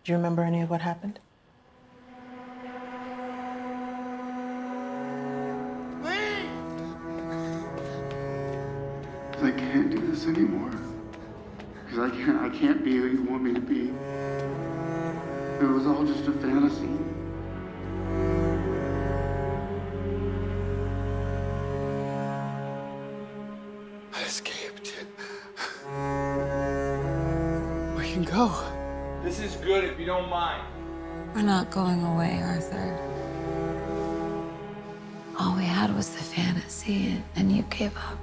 Do you remember any of what happened? I can't do this anymore. Because I can't be who you want me to be. It was all just a fantasy. I escaped. We can go. This is good if you don't mind. We're not going away, Arthur. All we had was the fantasy, and you gave up.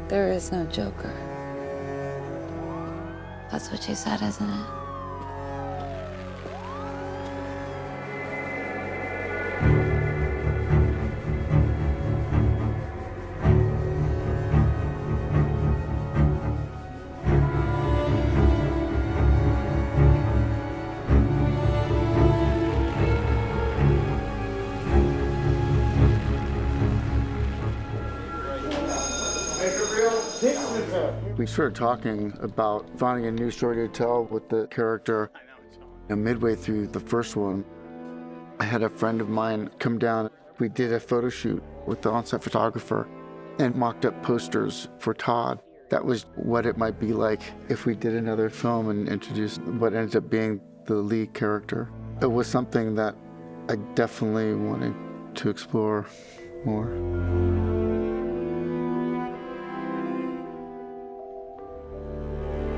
There is no Joker. That's what you said, isn't it? We started talking about finding a new story to tell with the character. And midway through the first one, I had a friend of mine come down. We did a photo shoot with the on-set photographer and mocked up posters for Todd. That was what it might be like if we did another film and introduced what ended up being the lead character. It was something that I definitely wanted to explore more.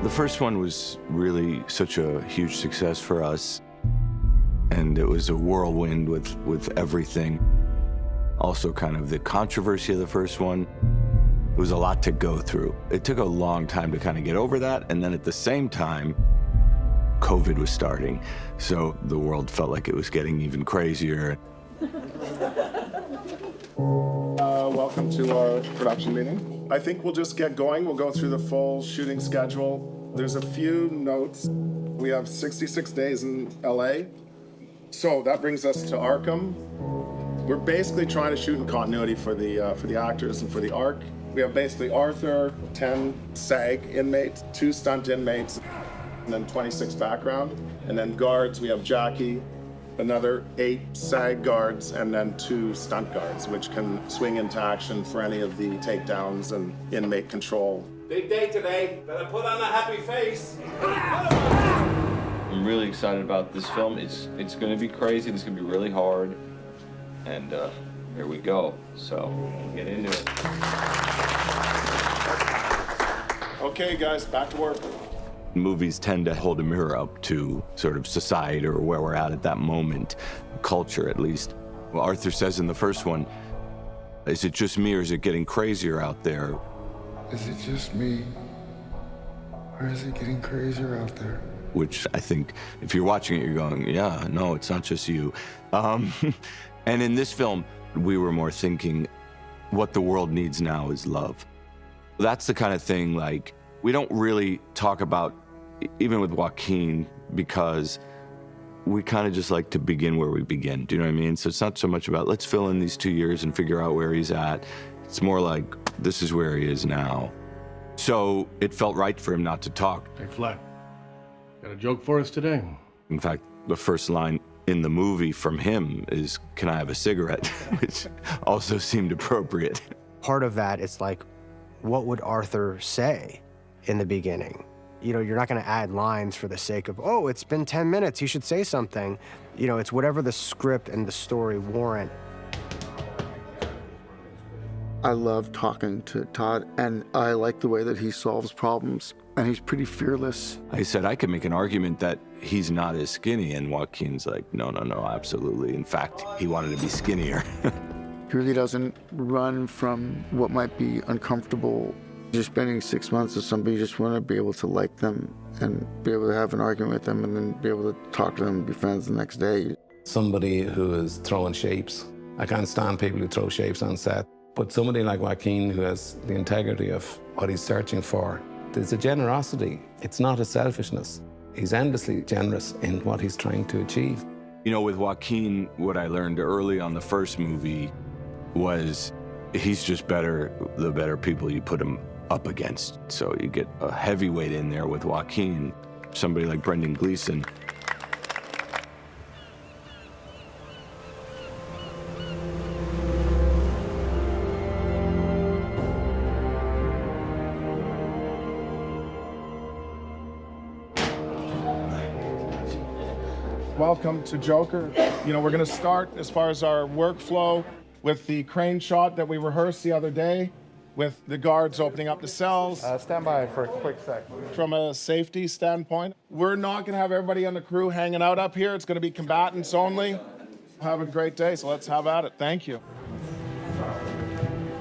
The first one was really such a huge success for us, and it was a whirlwind with everything. Also kind of the controversy of the first one. It was a lot to go through. It took a long time to kind of get over that, and then at the same time, COVID was starting, so the world felt like it was getting even crazier. Welcome to our production meeting. I think we'll just get going. We'll go through the full shooting schedule. There's a few notes. We have 66 days in LA. So that brings us to Arkham. We're basically trying to shoot in continuity for the actors and for the arc. We have basically Arthur, 10 SAG inmates, 2 stunt inmates, and then 26 background. And then guards, we have Jackie, another 8 SAG guards, and then 2 stunt guards, which can swing into action for any of the takedowns and inmate control. Big day today. Better put on a happy face. I'm really excited about this film. It's going to be crazy. It's going to be really hard. And here we go. So get into it. Okay, guys, back to work. Movies tend to hold a mirror up to sort of society or where we're at that moment, culture at least. Well, Arthur says in the first one, is it just me or is it getting crazier out there? Is it just me? Or is it getting crazier out there? Which I think if you're watching it, you're going, yeah, no, it's not just you. And in this film, we were more thinking what the world needs now is love. That's the kind of thing, like, we don't really talk about, even with Joaquin, because we kind of just like to begin where we begin. Do you know what I mean? So it's not so much about let's fill in these 2 years and figure out where he's at. It's more like this is where he is now. So it felt right for him not to talk. Hey, Flat, got a joke for us today? In fact, the first line in the movie from him is, "Can I have a cigarette?" which also seemed appropriate. Part of that is like, what would Arthur say in the beginning? You know, you're not gonna add lines for the sake of, oh, it's been 10 minutes, you should say something. You know, it's whatever the script and the story warrant. I love talking to Todd, and I like the way that he solves problems, and he's pretty fearless. I said I could make an argument that he's not as skinny, and Joaquin's like, no, absolutely. In fact, he wanted to be skinnier. He really doesn't run from what might be uncomfortable. You're spending 6 months with somebody, you just want to be able to like them and be able to have an argument with them and then be able to talk to them and be friends the next day. Somebody who is throwing shapes. I can't stand people who throw shapes on set. But somebody like Joaquin who has the integrity of what he's searching for, there's a generosity. It's not a selfishness. He's endlessly generous in what he's trying to achieve. You know, with Joaquin, what I learned early on the first movie was he's just better the better people you put him up against. So you get a heavyweight in there with Joaquin. somebody like Brendan Gleeson. Welcome to Joker. You know, we're going to start as far as our workflow with the crane shot that we rehearsed the other day, with the guards opening up the cells. Stand by for a quick sec. From a safety standpoint, we're not going to have everybody on the crew hanging out up here. It's going to be combatants only. Have a great day, so let's have at it. Thank you.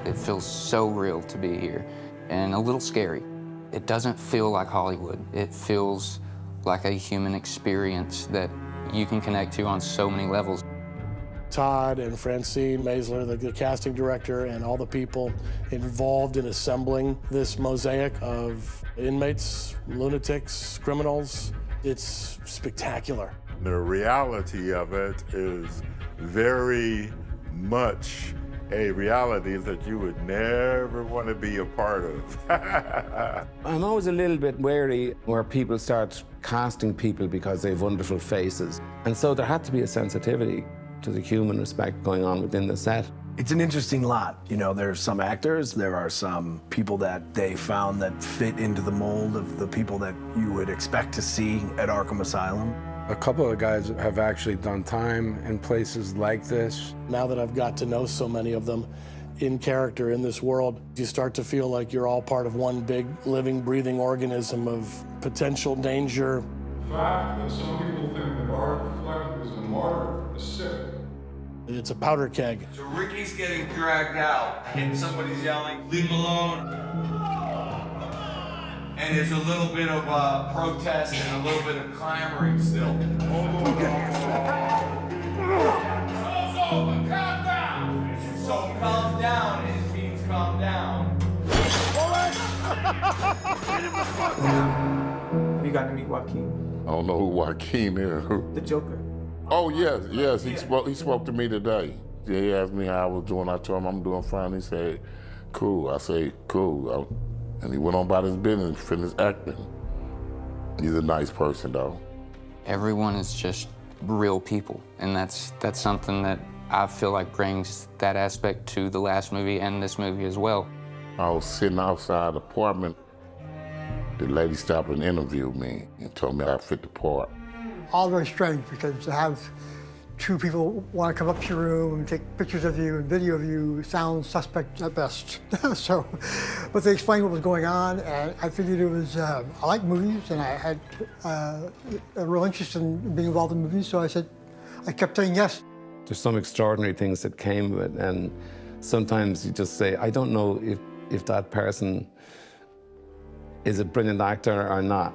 It feels so real to be here and a little scary. It doesn't feel like Hollywood. It feels like a human experience that you can connect to on so many levels. Todd and Francine Maisler, the casting director, and all the people involved in assembling this mosaic of inmates, lunatics, criminals. It's spectacular. The reality of it is very much a reality that you would never want to be a part of. I'm always a little bit wary where people start casting people because they have wonderful faces. And so there had to be a sensitivity to the human respect going on within the set. It's an interesting lot. You know, there's some actors, there are some people that they found that fit into the mold of the people that you would expect to see at Arkham Asylum. A couple of guys have actually done time in places like this. Now that I've got to know so many of them in character in this world, you start to feel like you're all part of one big living, breathing organism of potential danger. The fact that some people think that Arthur Fleck is a martyr is sick. It's a powder keg. So Ricky's getting dragged out, and somebody's yelling, "Leave him alone." And there's a little bit of protest and a little bit of clamoring still. Calm down! So calm down, it means calm down. Have you gotten to meet Joaquin? I don't know who Joaquin is. The Joker. Oh, yes, he spoke to me today. He asked me how I was doing. I told him I'm doing fine. He said, cool. I said, cool. And he went on about his business, finished acting. He's a nice person, though. Everyone is just real people, and that's something that I feel like brings that aspect to the last movie and this movie as well. I was sitting outside the apartment. The lady stopped and interviewed me and told me I fit the part. All very strange, because to have two people want to come up to your room and take pictures of you and video of you sounds suspect at best. But they explained what was going on, and I figured it was, I like movies, and I had a real interest in being involved in movies, so I kept saying yes. There's some extraordinary things that came of it, and sometimes you just say, I don't know if that person is a brilliant actor or not.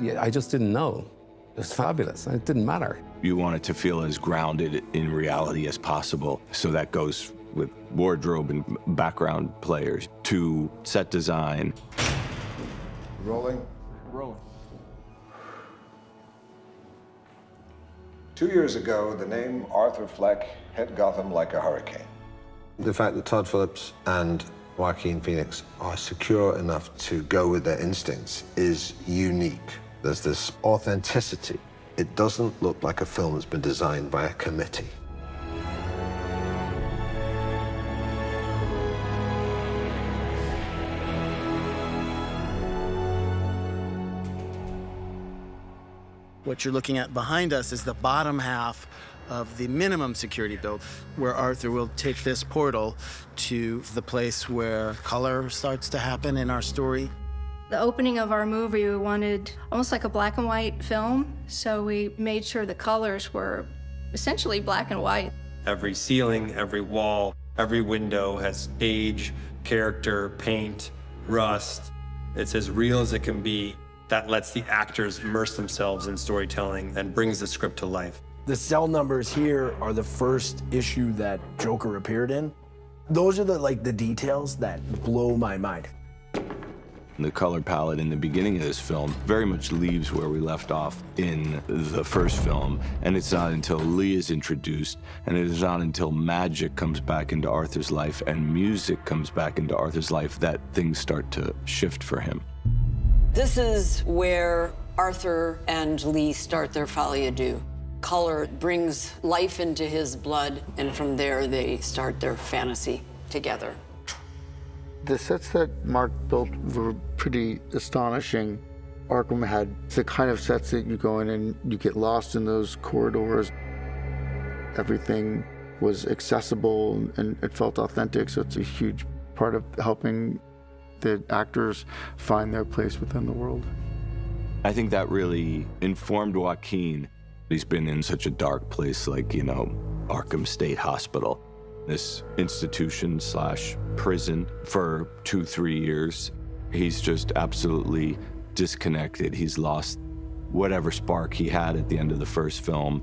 Yeah, I just didn't know. It was fabulous, and it didn't matter. You want it to feel as grounded in reality as possible. So that goes with wardrobe and background players to set design. Rolling? Rolling. 2 years ago, the name Arthur Fleck hit Gotham like a hurricane. The fact that Todd Phillips and Joaquin Phoenix are secure enough to go with their instincts is unique. There's this authenticity. It doesn't look like a film that's been designed by a committee. What you're looking at behind us is the bottom half of the minimum security build, where Arthur will take this portal to the place where color starts to happen in our story. The opening of our movie, we wanted almost like a black and white film, so we made sure the colors were essentially black and white. Every ceiling, every wall, every window has age, character, paint, rust. It's as real as it can be. That lets the actors immerse themselves in storytelling and brings the script to life. The cell numbers here are the first issue that Joker appeared in. Those are the details that blow my mind. The color palette in the beginning of this film very much leaves where we left off in the first film, and it's not until Lee is introduced, and it is not until magic comes back into Arthur's life and music comes back into Arthur's life that things start to shift for him. This is where Arthur and Lee start their Folie à Deux. Color brings life into his blood, and from there they start their fantasy together. The sets that Mark built were pretty astonishing. Arkham had the kind of sets that you go in and you get lost in those corridors. Everything was accessible and it felt authentic, so it's a huge part of helping the actors find their place within the world. I think that really informed Joaquin. He's been in such a dark place like, you know, Arkham State Hospital, this institution/prison for 2-3 years. He's just absolutely disconnected. He's lost whatever spark he had at the end of the first film,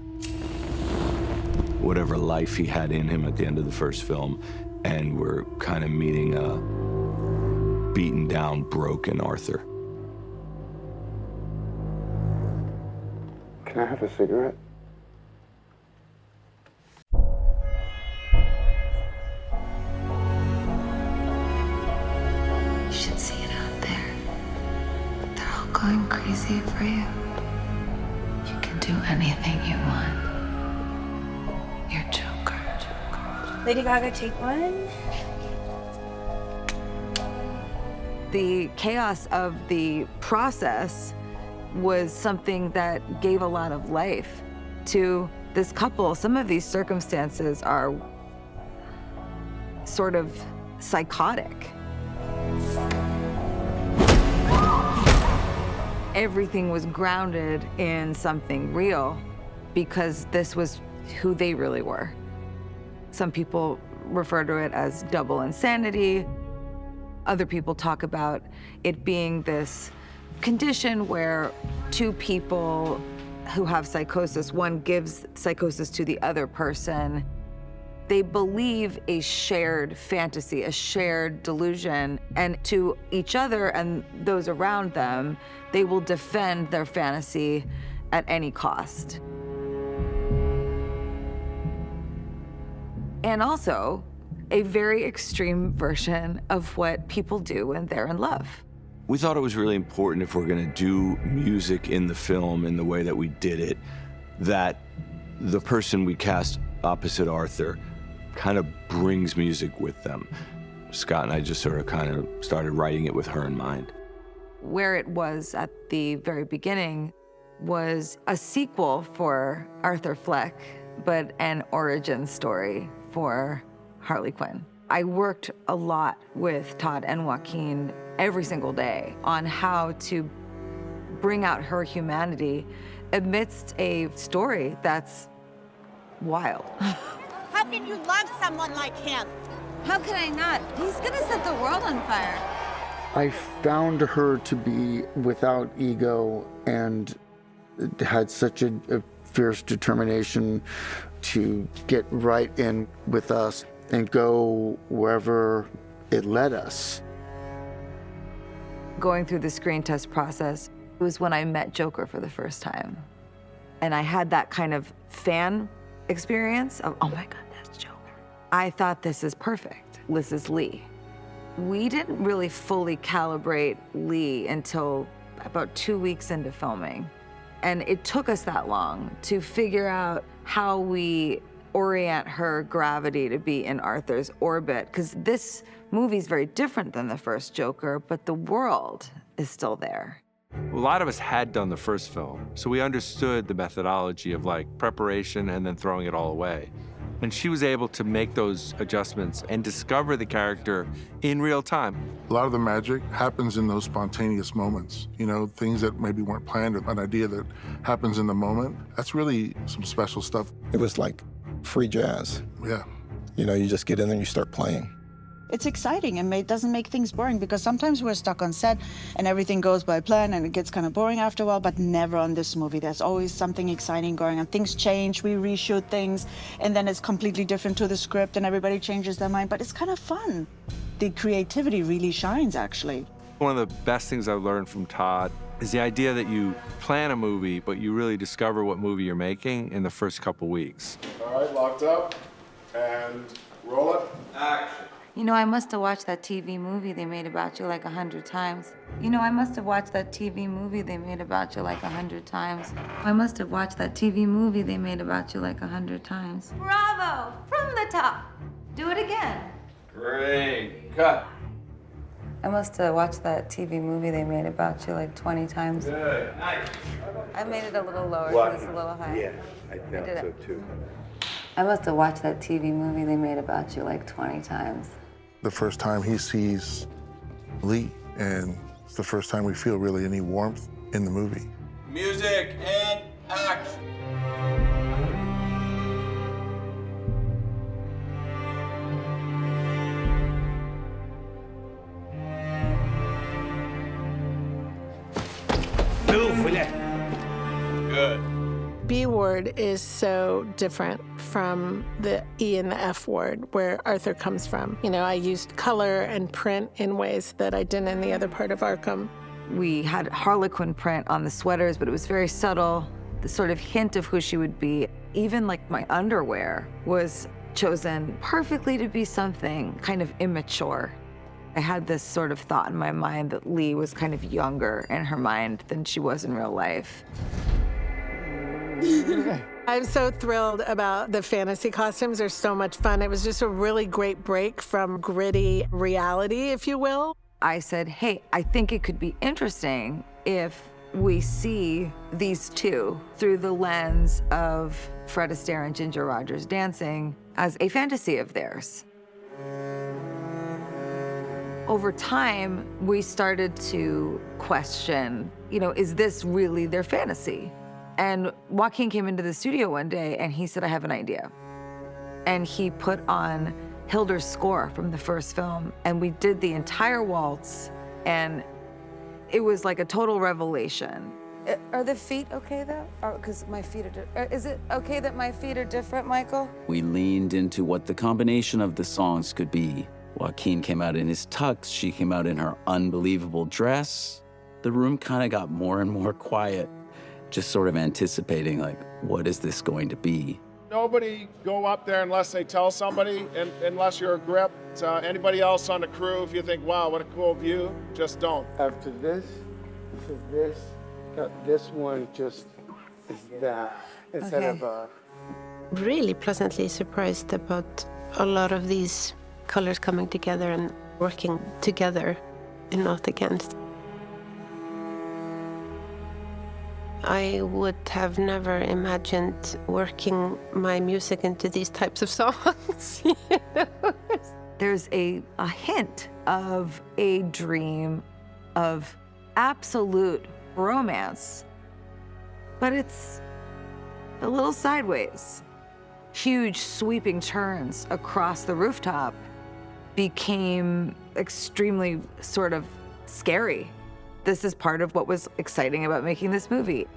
whatever life he had in him at the end of the first film, and we're kind of meeting a beaten down, broken Arthur. Can I have a cigarette? You should see it out there. They're all going crazy for you. You can do anything you want. You're Joker. Lady Gaga, take one. The chaos of the process was something that gave a lot of life to this couple. Some of these circumstances are sort of psychotic. Everything was grounded in something real because this was who they really were. Some people refer to it as double insanity. Other people talk about it being this condition where two people who have psychosis, one gives psychosis to the other person. They believe a shared fantasy, a shared delusion, and to each other and those around them, they will defend their fantasy at any cost. And also, a very extreme version of what people do when they're in love. We thought it was really important, if we're gonna do music in the film in the way that we did it, that the person we cast opposite Arthur kind of brings music with them. Scott and I just sort of kind of started writing it with her in mind. Where it was at the very beginning was a sequel for Arthur Fleck, but an origin story for Harley Quinn. I worked a lot with Todd and Joaquin every single day on how to bring out her humanity amidst a story that's wild. How can you love someone like him? How could I not? He's gonna set the world on fire. I found her to be without ego and had such a fierce determination to get right in with us and go wherever it led us. Going through the screen test process was when I met Joker for the first time. And I had that kind of fan experience of, oh my God, that's Joker. I thought this is perfect. This is Lee. We didn't really fully calibrate Lee until about 2 weeks into filming. And it took us that long to figure out how we orient her gravity to be in Arthur's orbit, because this movie is very different than the first Joker, but the world is still there. A lot of us had done the first film, so we understood the methodology of like preparation and then throwing it all away. And she was able to make those adjustments and discover the character in real time. A lot of the magic happens in those spontaneous moments. You know, things that maybe weren't planned, an idea that happens in the moment. That's really some special stuff. It was like free jazz. Yeah. You know, you just get in there and you start playing. It's exciting and it doesn't make things boring, because sometimes we're stuck on set and everything goes by plan and it gets kind of boring after a while, but never on this movie. There's always something exciting going on. Things change, we reshoot things, and then it's completely different to the script and everybody changes their mind, but it's kind of fun. The creativity really shines, actually. One of the best things I've learned from Todd is the idea that you plan a movie, but you really discover what movie you're making in the first couple weeks. All right, locked up, and roll it. Action. You know, I must have watched that TV movie they made about you like 100 times. You know, I must have watched that TV movie they made about you like 100 times. I must have watched that TV movie they made about you like 100 times. Bravo! From the top. Do it again. Great. Cut. I must have watched that TV movie they made about you like 20 times. Good. Nice. I made it a little lower because it's a little high. Yeah, I did thought so it. too. I must have watched that TV movie they made about you like 20 times. The first time he sees Lee, and it's the first time we feel really any warmth in the movie. Music and action. Good. B word is so different from the E and the F word, where Arthur comes from. You know, I used color and print in ways that I didn't in the other part of Arkham. We had Harlequin print on the sweaters, but it was very subtle, the sort of hint of who she would be. Even like my underwear was chosen perfectly to be something kind of immature. I had this sort of thought in my mind that Lee was kind of younger in her mind than she was in real life. I'm so thrilled about the fantasy costumes. They're so much fun. It was just a really great break from gritty reality, if you will. I said, hey, I think it could be interesting if we see these two through the lens of Fred Astaire and Ginger Rogers dancing as a fantasy of theirs. Over time, we started to question, you know, is this really their fantasy? And Joaquin came into the studio one day and he said, I have an idea. And he put on Hilder's score from the first film, and we did the entire waltz, and it was like a total revelation. Are the feet okay though? Because my feet are is it okay that my feet are different, Michael? We leaned into what the combination of the songs could be. Joaquin came out in his tux, she came out in her unbelievable dress. The room kind of got more and more quiet, just sort of anticipating, like, what is this going to be? Nobody go up there unless they tell somebody, and unless you're a grip. Anybody else on the crew, if you think, wow, what a cool view, just don't. After this is this, this one just is that, instead of a... Really pleasantly surprised about a lot of these colors coming together and working together and not against. I would have never imagined working my music into these types of songs. You know? There's a hint of a dream of absolute romance, but it's a little sideways. Huge sweeping turns across the rooftop became extremely sort of scary. This is part of what was exciting about making this movie.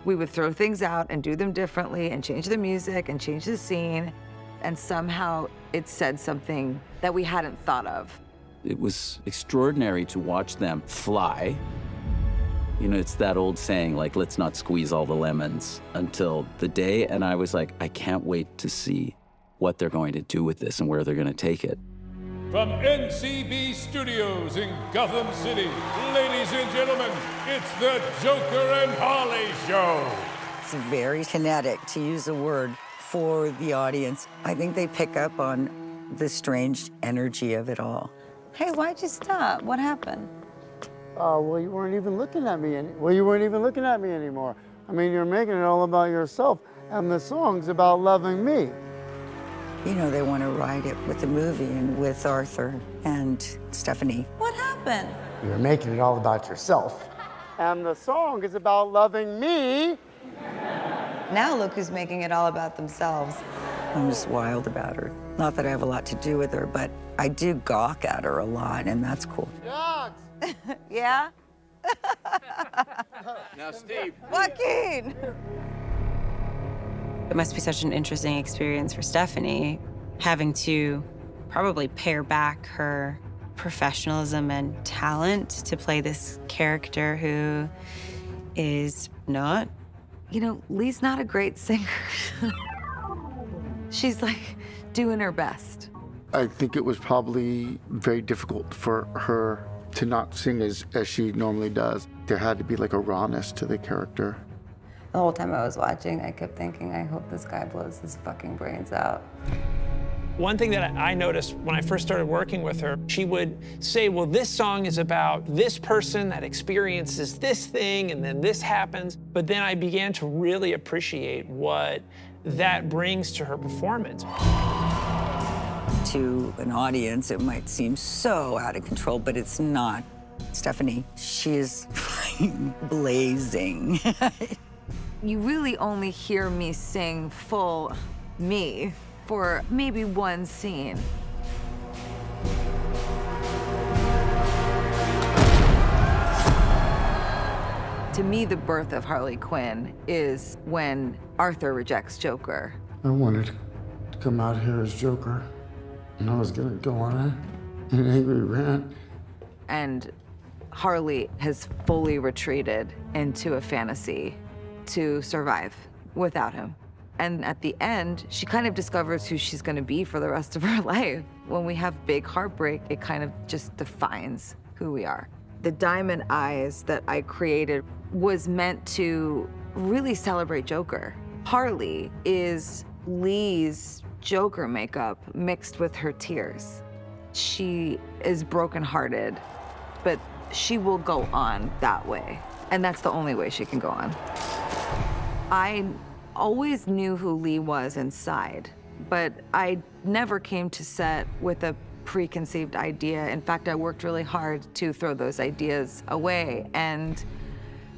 We would throw things out and do them differently and change the music and change the scene, and somehow it said something that we hadn't thought of. It was extraordinary to watch them fly. You know, it's that old saying, like, let's not squeeze all the lemons until the day, and I was like, I can't wait to see what they're going to do with this and where they're going to take it. From NCB Studios in Gotham City, ladies and gentlemen, it's the Joker and Harley Show. It's very kinetic, to use a word, for the audience. I think they pick up on the strange energy of it all. Hey, why'd you stop? What happened? Well, you weren't even looking at me. You weren't even looking at me anymore. I mean, you're making it all about yourself, and the song's about loving me. You know, they want to ride it with the movie and with Arthur and Stephanie. What happened? You're making it all about yourself. And the song is about loving me. Now look who's making it all about themselves. I'm just wild about her. Not that I have a lot to do with her, but I do gawk at her a lot, and that's cool. Dogs! Yeah? Now, Steve. Joaquin! It must be such an interesting experience for Stephanie, having to probably pare back her professionalism and talent to play this character who is not. You know, Lee's not a great singer. She's like doing her best. I think it was probably very difficult for her to not sing as she normally does. There had to be like a rawness to the character. The whole time I was watching, I kept thinking, I hope this guy blows his fucking brains out. One thing that I noticed when I first started working with her, she would say, well, this song is about this person that experiences this thing, and then this happens. But then I began to really appreciate what that brings to her performance. To an audience, it might seem so out of control, but it's not. Stephanie, she is blazing. You really only hear me sing full me for maybe one scene. To me, the birth of Harley Quinn is when Arthur rejects Joker. I wanted to come out here as Joker, and I was gonna go on an angry rant. And Harley has fully retreated into a fantasy to survive without him. And at the end, she kind of discovers who she's gonna be for the rest of her life. When we have big heartbreak, it kind of just defines who we are. The diamond eyes that I created was meant to really celebrate Joker. Harley is Lee's Joker makeup mixed with her tears. She is brokenhearted, but she will go on that way. And that's the only way she can go on. I always knew who Lee was inside, but I never came to set with a preconceived idea. In fact, I worked really hard to throw those ideas away and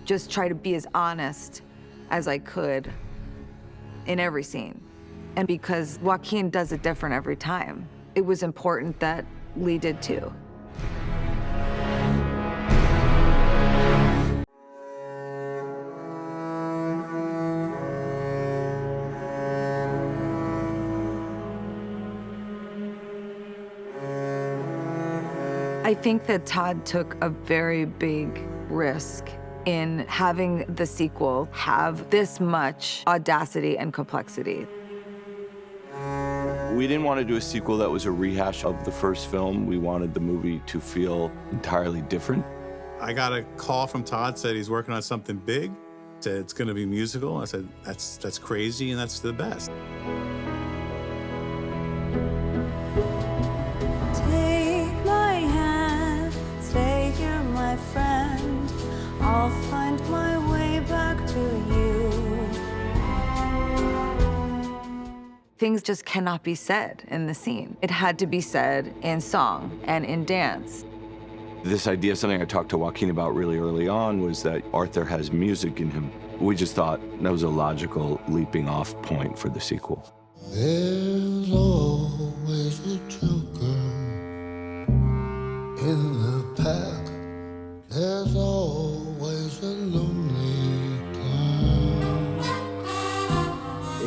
just try to be as honest as I could in every scene. And because Joaquin does it different every time, it was important that Lee did too. I think that Todd took a very big risk in having the sequel have this much audacity and complexity. We didn't want to do a sequel that was a rehash of the first film. We wanted the movie to feel entirely different. I got a call from Todd, said he's working on something big, said it's going to be musical. I said, that's crazy and that's the best. Take my hand, stay here, my friend. I'll find my way back to you. Things just cannot be said in the scene. It had to be said in song and in dance. This idea, something I talked to Joaquin about really early on, was that Arthur has music in him. We just thought that was a logical leaping off point for the sequel. There's always a joker in the pack. There's always a lonely clown.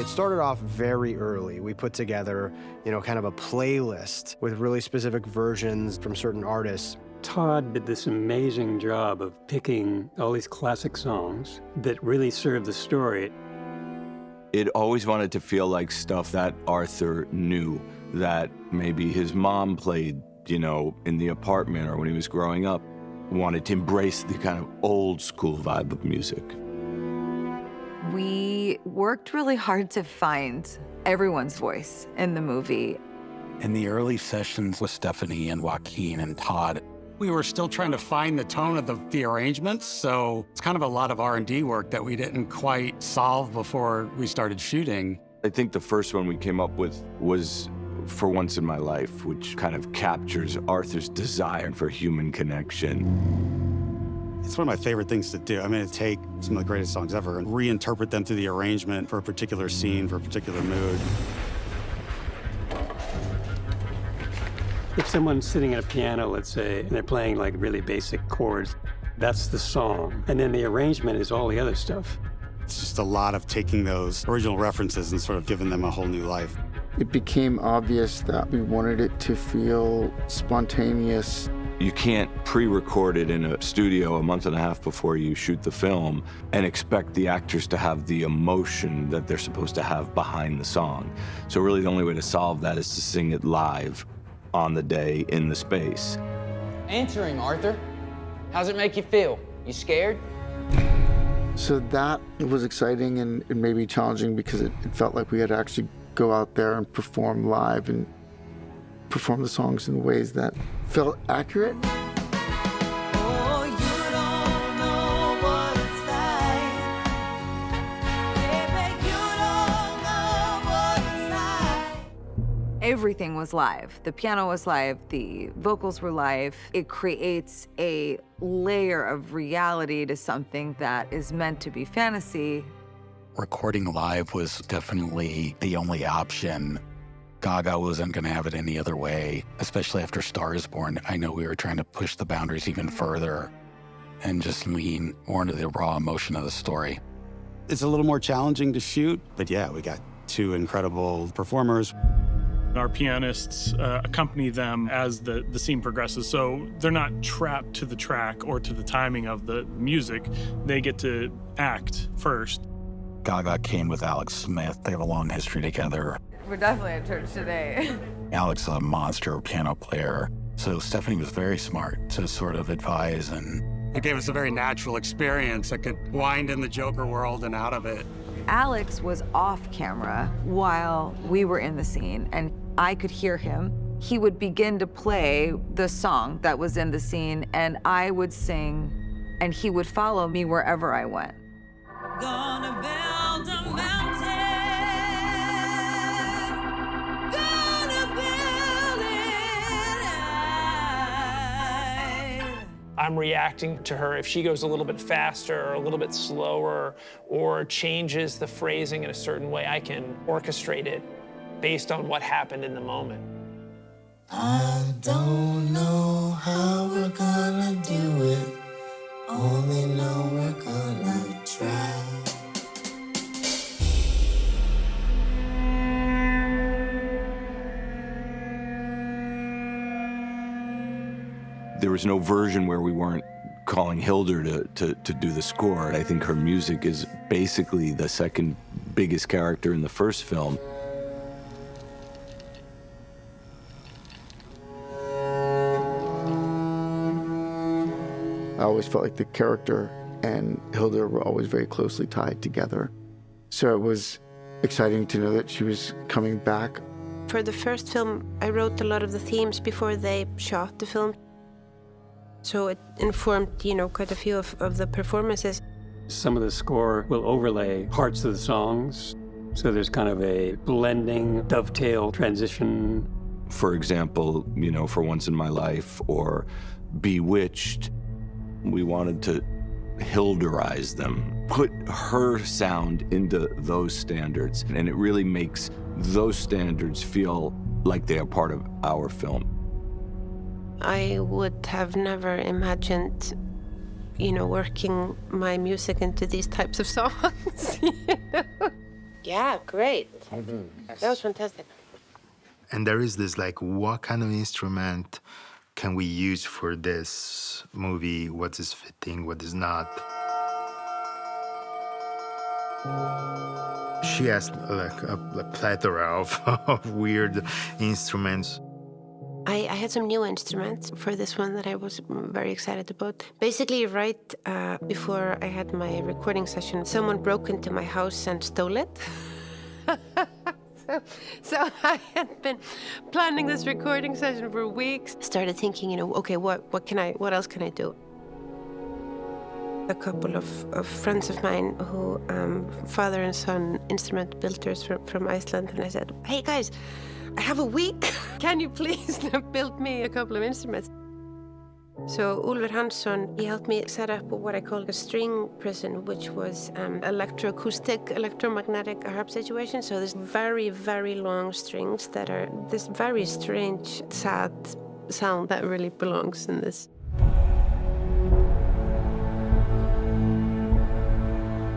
It started off very early. We put together, kind of a playlist with really specific versions from certain artists. Todd did this amazing job of picking all these classic songs that really served the story. It always wanted to feel like stuff that Arthur knew, that maybe his mom played, in the apartment or when he was growing up. Wanted to embrace the kind of old school vibe of music. We worked really hard to find everyone's voice in the movie. In the early sessions with Stephanie and Joaquin and Todd, we were still trying to find the tone of the arrangements, so it's kind of a lot of R&D work that we didn't quite solve before we started shooting. I think the first one we came up with was For Once in My Life, which kind of captures Arthur's desire for human connection. It's one of my favorite things to do. To take some of the greatest songs ever and reinterpret them through the arrangement for a particular scene, for a particular mood. If someone's sitting at a piano, let's say, and they're playing like really basic chords, that's the song. And then the arrangement is all the other stuff. It's just a lot of taking those original references and sort of giving them a whole new life. It became obvious that we wanted it to feel spontaneous. You can't pre-record it in a studio a month and a half before you shoot the film and expect the actors to have the emotion that they're supposed to have behind the song. So really the only way to solve that is to sing it live on the day in the space. Answering, Arthur. How's it make you feel? You scared? So that was exciting and maybe challenging because it felt like we had to actually go out there and perform live and perform the songs in ways that felt accurate. Everything was live. The piano was live, the vocals were live. It creates a layer of reality to something that is meant to be fantasy. Recording live was definitely the only option. Gaga wasn't going to have it any other way, especially after Star is Born. I know we were trying to push the boundaries even further and just lean more into the raw emotion of the story. It's a little more challenging to shoot, but yeah, we got two incredible performers. Our pianists accompany them as the scene progresses, so they're not trapped to the track or to the timing of the music. They get to act first. Gaga came with Alex Smith. They have a long history together. We're definitely at church today. Alex is a monster piano player, so Stephanie was very smart to sort of advise, and it gave us a very natural experience that could wind in the Joker world and out of it. Alex was off camera while we were in the scene, and I could hear him. He would begin to play the song that was in the scene, and I would sing, and he would follow me wherever I went. Gonna build a mountain. Gonna build it high. I'm reacting to her. If she goes a little bit faster or a little bit slower or changes the phrasing in a certain way, I can orchestrate it based on what happened in the moment. I don't know how we're gonna do it, only know we're gonna try. There was no version where we weren't calling Hildur to do the score. I think her music is basically the second biggest character in the first film. I always felt like the character and Hildur were always very closely tied together. So it was exciting to know that she was coming back. For the first film, I wrote a lot of the themes before they shot the film. So it informed, quite a few of the performances. Some of the score will overlay parts of the songs, so there's kind of a blending, dovetail transition. For example, For Once in My Life or Bewitched, we wanted to Hildurize them, put her sound into those standards, and it really makes those standards feel like they are part of our film. I would have never imagined, working my music into these types of songs. Yeah, great. That was fantastic. And there is this, what kind of instrument can we use for this movie? What is fitting, what is not? She has a plethora of weird instruments. I had some new instruments for this one that I was very excited about. Basically, right before I had my recording session, someone broke into my house and stole it. So I had been planning this recording session for weeks. Started thinking, okay, what else can I do? A couple of friends of mine who father and son instrument builders from Iceland, and I said, hey guys, I have a week. Can you please build me a couple of instruments? So Úlfur Hansson, he helped me set up what I call a string prison, which was electroacoustic, electromagnetic harp situation. So there's very, very long strings that are this very strange, sad sound that really belongs in this.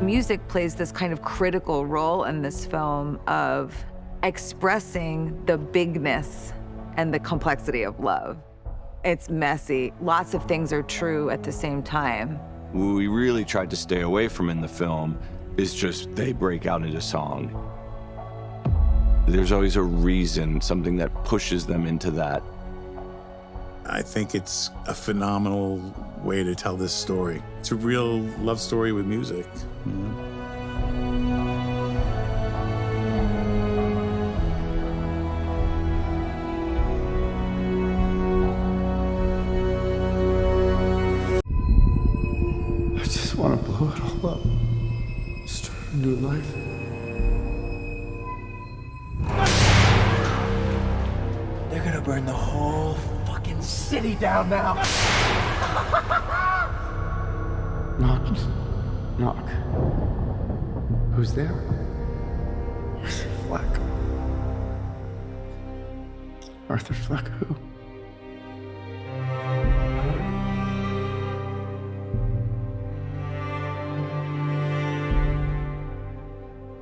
Music plays this kind of critical role in this film of expressing the bigness and the complexity of love. It's messy. Lots of things are true at the same time. What we really tried to stay away from in the film is just they break out into song. There's always a reason, something that pushes them into that I think it's a phenomenal way to tell this story. It's a real love story with music. I just want to blow it all up. Start a new life. They're gonna burn the whole fucking city down now. Knock. Knock. Who's there? Arthur Fleck. Arthur Fleck, who?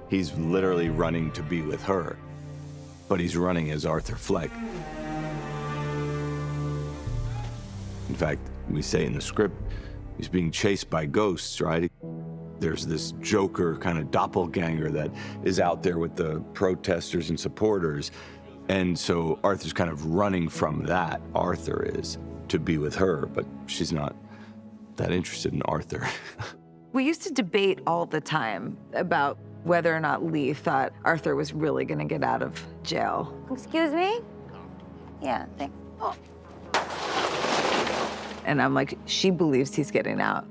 He's literally running to be with her, but he's running as Arthur Fleck. In fact, we say in the script, he's being chased by ghosts, right? There's this Joker kind of doppelganger that is out there with the protesters and supporters. And so Arthur's kind of running from that, Arthur is, to be with her, but she's not that interested in Arthur. We used to debate all the time about whether or not Lee thought Arthur was really gonna get out of jail. Excuse me? Yeah, thanks. Oh. And I'm like, she believes he's getting out.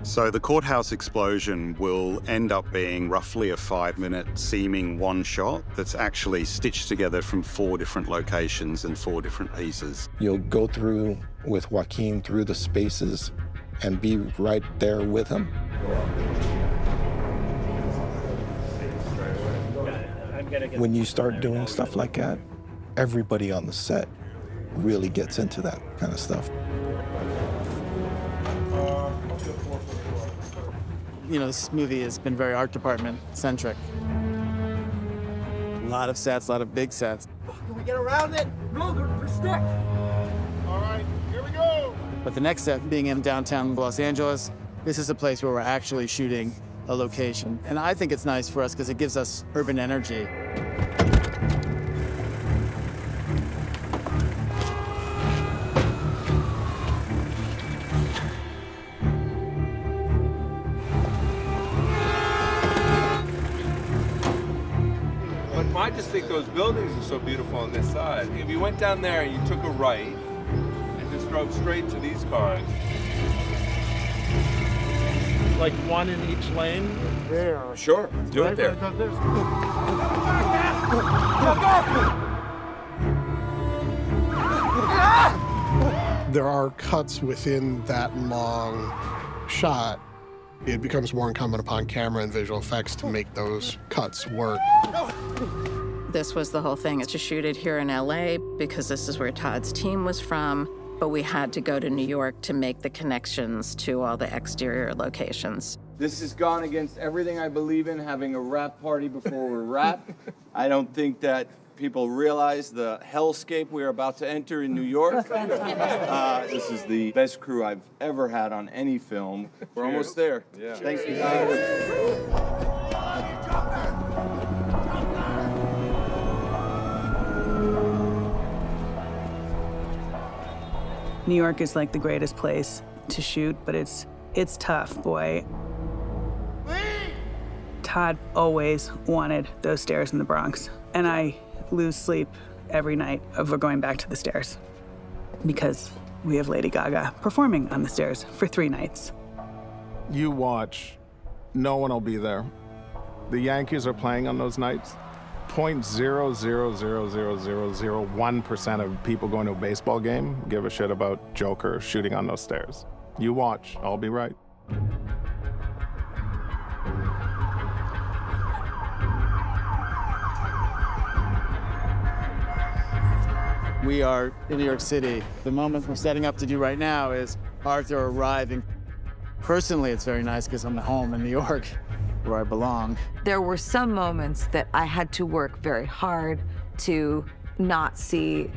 So the courthouse explosion will end up being roughly a 5-minute seeming one shot that's actually stitched together from 4 different locations and 4 different pieces. You'll go through with Joaquin through the spaces and be right there with him. When you start doing stuff like that, everybody on the set really gets into that kind of stuff. You know, this movie has been very art department centric. A lot of sets, a lot of big sets. Can we get around it? No, they're stuck. All right, here we go. But the next set being in downtown Los Angeles, this is a place where we're actually shooting a location. And I think it's nice for us because it gives us urban energy. I just think those buildings are so beautiful on this side. If you went down there and you took a right and just drove straight to these cars. Like one in each lane? There. Sure, do it there. There are cuts within that long shot. It becomes more incumbent upon camera and visual effects to make those cuts work. This was the whole thing, is to shoot it here in LA because this is where Todd's team was from, but we had to go to New York to make the connections to all the exterior locations. This has gone against everything I believe in, having a rap party before we're rap. I don't think that people realize the hellscape we are about to enter in New York. This is the best crew I've ever had on any film. We're almost there. Yeah. Thank you guys. New York is like the greatest place to shoot, but it's tough, boy. Todd always wanted those stairs in the Bronx, and I lose sleep every night over going back to the stairs because we have Lady Gaga performing on the stairs for 3 nights. You watch, no one will be there. The Yankees are playing on those nights. 0.0000001% of people going to a baseball game give a shit about Joker shooting on those stairs. You watch, I'll be right. We are in New York City. The moment we're setting up to do right now is Arthur arriving. Personally, it's very nice because I'm at home in New York, where I belong. There were some moments that I had to work very hard to not see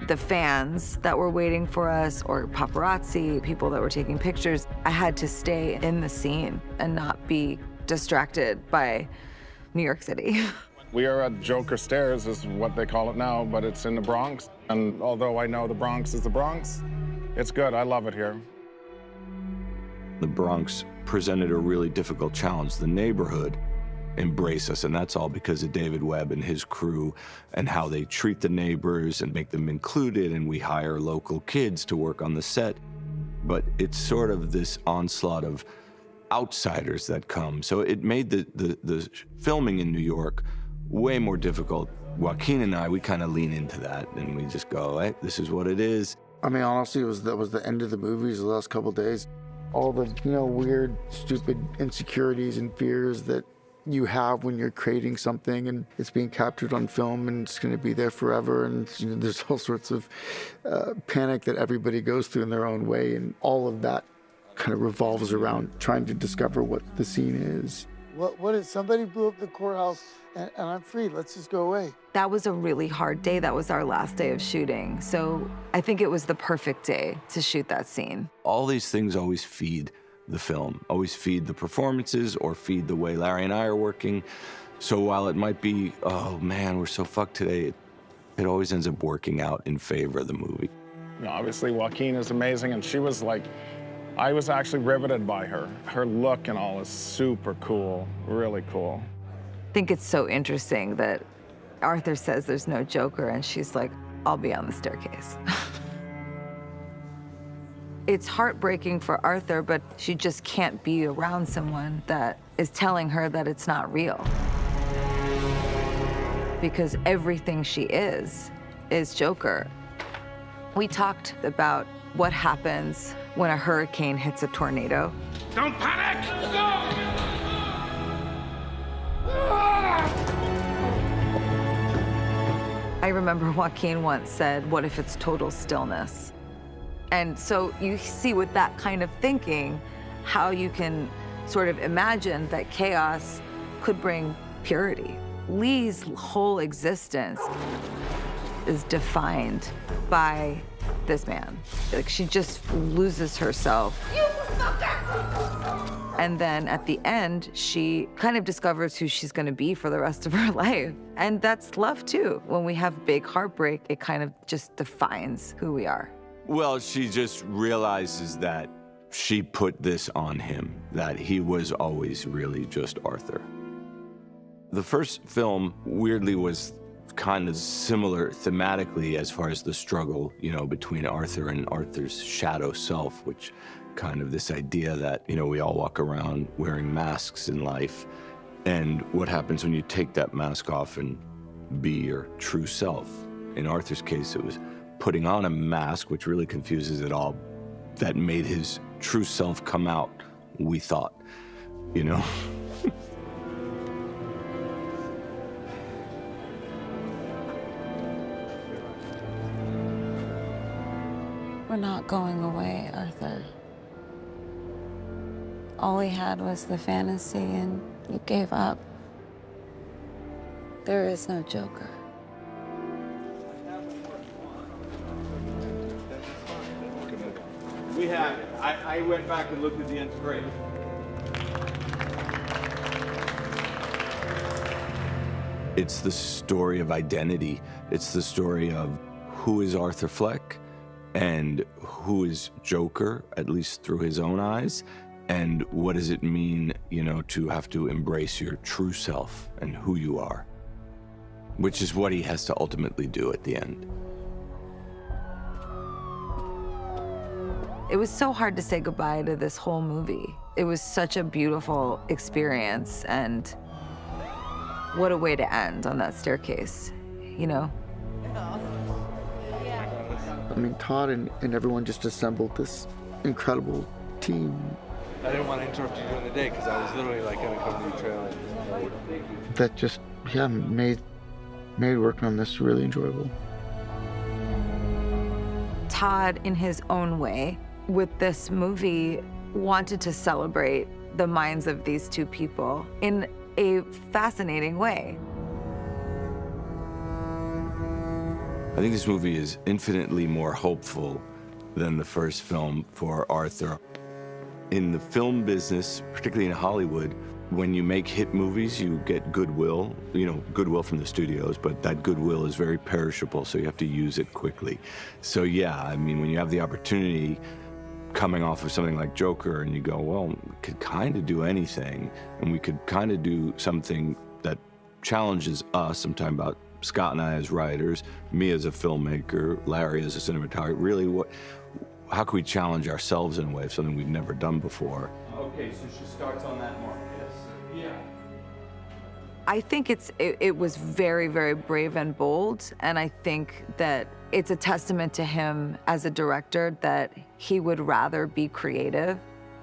the fans that were waiting for us or paparazzi, people that were taking pictures. I had to stay in the scene and not be distracted by New York City. We are at Joker Stairs, is what they call it now, but it's in the Bronx. And although I know the Bronx is the Bronx, it's good. I love it here. The Bronx presented a really difficult challenge. The neighborhood embrace us, and that's all because of David Webb and his crew and how they treat the neighbors and make them included, and we hire local kids to work on the set. But it's sort of this onslaught of outsiders that come. So it made the filming in New York way more difficult. Joaquin and I, we kind of lean into that, and we just go, hey, this is what it is. I mean, honestly, that was the end of the movies the last couple of days. All the, weird, stupid insecurities and fears that you have when you're creating something and it's being captured on film and it's going to be there forever, and there's all sorts of panic that everybody goes through in their own way, and all of that kind of revolves around trying to discover what the scene is. What if somebody blew up the courthouse and I'm free? Let's just go away. That was a really hard day. That was our last day of shooting. So I think it was the perfect day to shoot that scene. All these things always feed the film, always feed the performances or feed the way Larry and I are working. So while it might be, oh man, we're so fucked today, it always ends up working out in favor of the movie. Obviously, Joaquin is amazing, and she was like, I was actually riveted by her. Her look and all is super cool, really cool. I think it's so interesting that Arthur says there's no Joker, and she's like, I'll be on the staircase. It's heartbreaking for Arthur, but she just can't be around someone that is telling her that it's not real. Because everything she is Joker. We talked about what happens when a hurricane hits a tornado. Don't panic! I remember Joaquin once said, what if it's total stillness? And so you see with that kind of thinking, how you can sort of imagine that chaos could bring purity. Lee's whole existence is defined by this man. Like, she just loses herself. You fucker! And then at the end, she kind of discovers who she's gonna be for the rest of her life. And that's love too. When we have big heartbreak, it kind of just defines who we are. Well, she just realizes that she put this on him, that he was always really just Arthur. The first film, weirdly, was kind of similar thematically as far as the struggle, between Arthur and Arthur's shadow self, which kind of this idea that, we all walk around wearing masks in life. And what happens when you take that mask off and be your true self? In Arthur's case, it was putting on a mask, which really confuses it all, that made his true self come out, we thought, We're not going away, Arthur. All we had was the fantasy, and you gave up. There is no Joker. We have it. I went back and looked at the end script. It's the story of identity. It's the story of who is Arthur Fleck and who is Joker, at least through his own eyes, and what does it mean, to have to embrace your true self and who you are, which is what he has to ultimately do at the end. It was so hard to say goodbye to this whole movie. It was such a beautiful experience, and what a way to end on that staircase, I mean, Todd and everyone just assembled this incredible team. I didn't want to interrupt you during the day because I was literally going to come to the trailer. That just, made working on this really enjoyable. Todd, in his own way, with this movie, wanted to celebrate the minds of these two people in a fascinating way. I think this movie is infinitely more hopeful than the first film for Arthur. In the film business, particularly in Hollywood, When you make hit movies, you get goodwill, goodwill from the studios, but that goodwill is very perishable, so you have to use it quickly. So yeah, I mean, when you have the opportunity coming off of something like Joker and you go, well, we could kind of do anything, and we could kind of do something that challenges us. I'm talking about Scott and I as writers, me as a filmmaker, Larry as a cinematographer. Really, how can we challenge ourselves in a way of something we've never done before? Okay, so she starts on that mark, yes? Yeah. I think it was very, very brave and bold, and I think that it's a testament to him as a director that he would rather be creative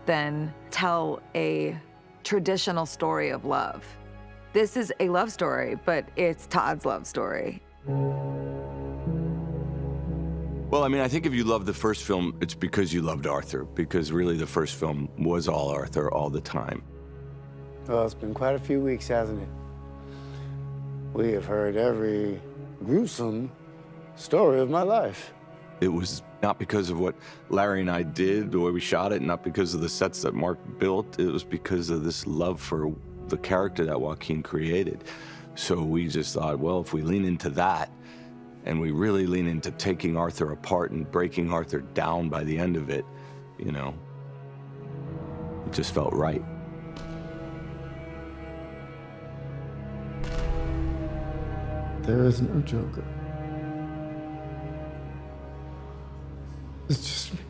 than tell a traditional story of love. This is a love story, but it's Todd's love story. Well, I mean, I think if you love the first film, it's because you loved Arthur, because really the first film was all Arthur all the time. Well, it's been quite a few weeks, hasn't it? We have heard every gruesome story of my life. It was not because of what Larry and I did, the way we shot it, not because of the sets that Mark built. It was because of this love for the character that Joaquin created. So we just thought, well, if we lean into that, and we really lean into taking Arthur apart and breaking Arthur down by the end of it, it just felt right. There is no Joker. It's just me.